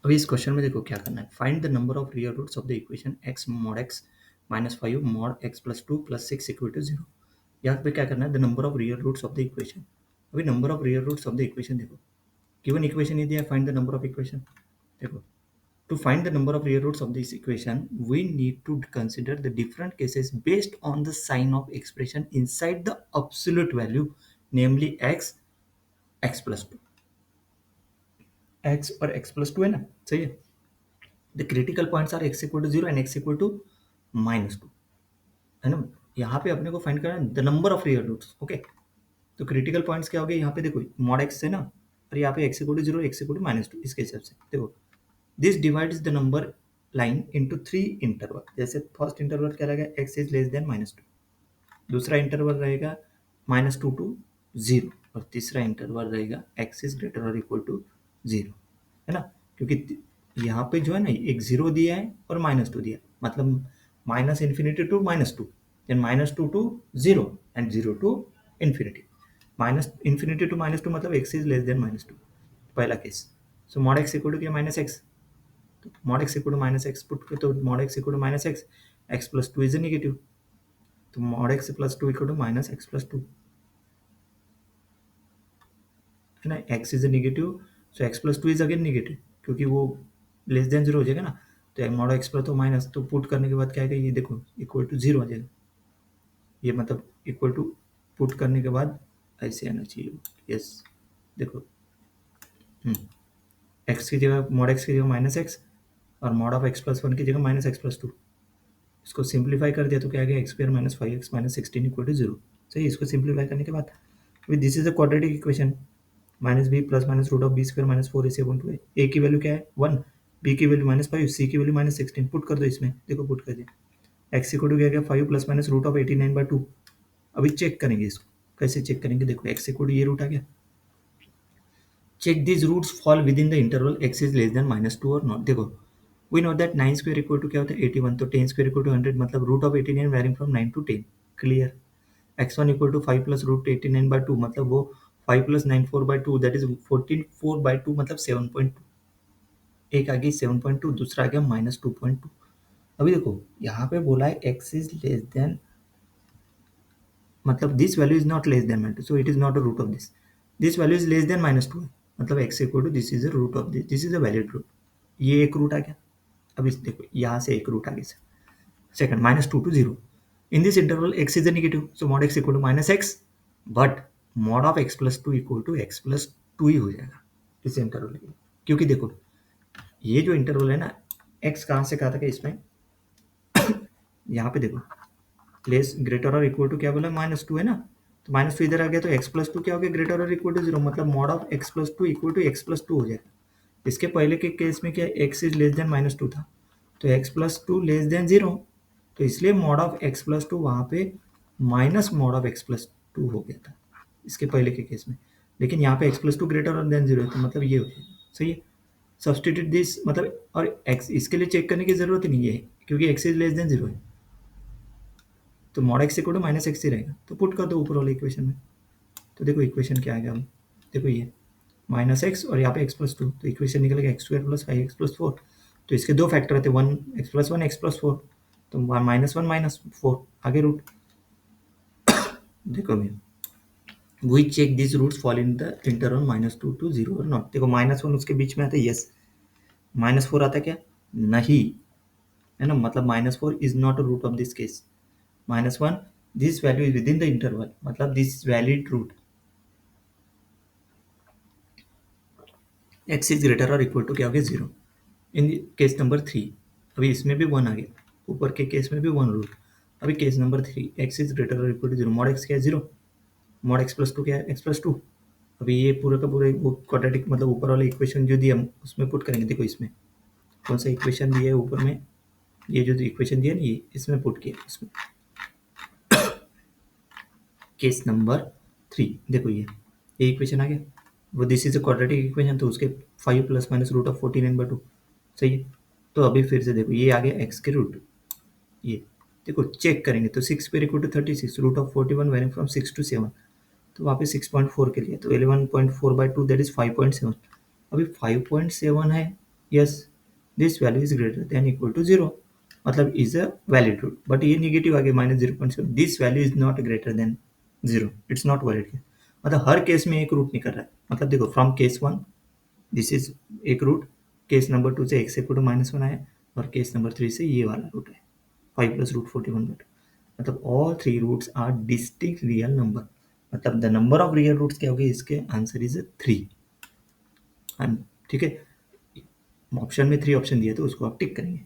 अभी इस क्वेश्चन में देखो क्या करना है, find the number of real roots of the equation x mod x minus five mod x plus two plus six equal to zero. यहाँ पे क्या करना है, the number of real roots of the equation. अभी number of real roots of the equation देखो, given equation ये दिया है, find the number of equation. देखो, to find the number of real roots of this equation we need to consider the different cases based on the sign of expression inside the absolute value, namely x plus 2। x और x plus 2 है ना, सही है। The critical points are x equal to zero and x equal to minus two, है ना। यहाँ पे अपने को फाइंड करना है the number of real roots. Okay, तो क्रिटिकल पॉइंट्स क्या हो गए, यहाँ पे देखो मॉड एक्स है ना, और यहाँ पे x equal to zero x equal to minus two, इसके हिसाब से देखो this divides the number line into three interval. जैसे फर्स्ट इंटरवल क्या रहेगा, x is less than minus two, दूसरा इंटरवल रहेगा माइनस टू टू जीरो, और तीसरा इंटरवल रहेगा x इज ग्रेटर और इक्वल टू जीरो, है ना। क्योंकि यहाँ पे जो है ना एक जीरो दिया है और माइनस टू दिया है, मतलब minus infinity to minus two, then minus two to zero and zero to infinity. Minus infinity to minus two मतलब x is less than minus two, पहला case. So mod x equal to क्या, minus x. तो mod x equal to minus x put कर, तो mod x equal to minus x, x plus two is a negative, तो mod x plus two equal to minus x plus to, है ना। X is a negative, so x plus two is again negative, क्योंकि वो less than zero हो जाएगा ना। तो mod x plus तो माइनस, तो पुट करने के बाद क्या आएगा, ये देखो इक्वल टू जीरो आ जाएगा। ये मतलब इक्वल टू पुट करने के बाद ऐसे आना चाहिए। यस, देखो एक्स की जगह मॉड एक्स की जगह माइनस एक्स, और mod of x plus one की जगह माइनस एक्स प्लस टू। इसको सिंप्लीफाई कर दिया तो क्या आ गया, x square minus five x minus sixteen equal to zero. सही, इसको सिंप्लीफाई करने के बाद with this is a quadratic equation, minus b plus minus root of b square minus four is equal to a की value क्या है one, b की value minus five, सी की वैल्यू माइनस सिक्सटीन। पुट कर दो इसमें, देखो पुट कर दिया, एक्स इक्वल टू क्या गया five plus minus root of eighty nine by two. अभी चेक करेंगे इसको, कैसे चेक करेंगे, देखो एक्स इक्वल टू ये रूट आ गया, check these roots fall within the interval x is less than minus two और नॉट। देखो we know that 9 square equal to क्या होता है 81, तो 10 square equal to 100, मतलब root of 89 varying from 9 to 10। Clear. x1 equal to 5 plus root 89 by two, मतलब वो 5 plus 9 4 by two, that is 14 4 by two, मतलब 7.2। एक आ गई 7.2, दूसरा आ गया माइनस 2.2। अभी देखो यहाँ पे बोला है x इज लेस देन, मतलब this value is not less than minus two, so it is not a root of this. This value is less than minus two है, मतलब x equal to this is a root of this, this is a valid root. ये एक root आ गया। अब इस देखो यहाँ से एक रूट आ गया, second minus two to zero. In this interval x is a negative, so mod x equal to minus x, but mod of x plus two equal to x plus two ही हो जाएगा इस interval के लिए। क्योंकि देखो ये जो इंटरवल है ना, x कहाँ से कहाँ तक है इसमें, यहाँ पे देखो लेस ग्रेटर और इक्वल टू क्या बोला, माइनस टू है ना, तो माइनस टू इधर आ गया, तो एक्स प्लस टू क्या हो गया, ग्रेटर और इक्वल टू जीरो, मतलब mod of x plus two equal to x plus two हो जाएगा। इसके पहले के केस में क्या, x is less than minus two था, तो x plus two less than zero, तो इसलिए mod of x plus two वहाँ पे minus mod of x plus two हो गया था इसके पहले के केस में। लेकिन यहाँ पे एक्स प्लस टू ग्रेटर और देन जीरो है, तो मतलब ये हो जाएगा। सही है, सब्सटीट्यूट दिस, मतलब और एक्स इसके लिए चेक करने की जरूरत ही नहीं है, क्योंकि x is less than zero है, तो mod x equal to minus x ही रहेगा। तो पुट कर दो ऊपर वाले इक्वेशन में, तो देखो इक्वेशन क्या आ गया, देखो ये माइनस एक्स और यहाँ पे एक्स प्लस टू, तो इक्वेशन निकलेगा x square plus five x plus four. तो इसके दो फैक्टर रहते हैं, वन एक्स प्लस फोर, तो माइनस वन माइनस फोर आगे रूट। देखो मैं we check this roots fall in the interval minus two to zero और नॉट। देखो माइनस वन उसके बीच में आता है, यस। माइनस फोर आता है क्या, नहीं, है ना, मतलब minus four is not a root of this case. Minus one, this value is within the interval, मतलब this valid root x is greater और इक्वल टू क्या हो गया, zero. In case number three, अभी इसमें भी one आ गया, ऊपर के केस में भी वन रूट। अभी case number three, x is greater और equal to zero, mod x क्या है zero, mod x plus two क्या है एक्स प्लस टू। अभी ये पूरे का पूरे वो क्वाड्रेटिक, मतलब ऊपर वाले इक्वेशन जो दिया उसमें पुट करेंगे। देखो इसमें कौन सा इक्वेशन दिया है ऊपर में, ये जो इक्वेशन दिया ना ये इसमें पुट किया इसमें। केस नंबर थ्री, देखो ये इक्वेशन आ गया, वो this is a quadratic equation, तो उसके five plus minus root of 49/2। सही है, तो अभी फिर से देखो ये आ गया एक्स के रूट, ये देखो चेक करेंगे तो सिक्स पे equal to 36, root of 41 varying from 6 to 7, तो वहाँ पे 6.4 के लिए, तो 11.4/2 दैट इज 5.7। अभी 5.7 है, yes, this value is greater than equal to 0, मतलब is a valid root. But ये निगेटिव आ गया -0.7, this value is not greater than 0, it's not valid. मतलब हर केस में एक रूट निकल रहा है। मतलब देखो, फ्रॉम केस 1 दिस इज एक रूट, केस नंबर 2 से x इक्वल टू -1 आया, और केस नंबर 3 से ये वाला रूट है 5 + √41/2। मतलब all three roots are distinct real number. मतलब the number of real roots क्या होगी, इसके आंसर इज 3। ठीक है, ऑप्शन में 3 ऑप्शन दिया तो उसको आप टिक करेंगे।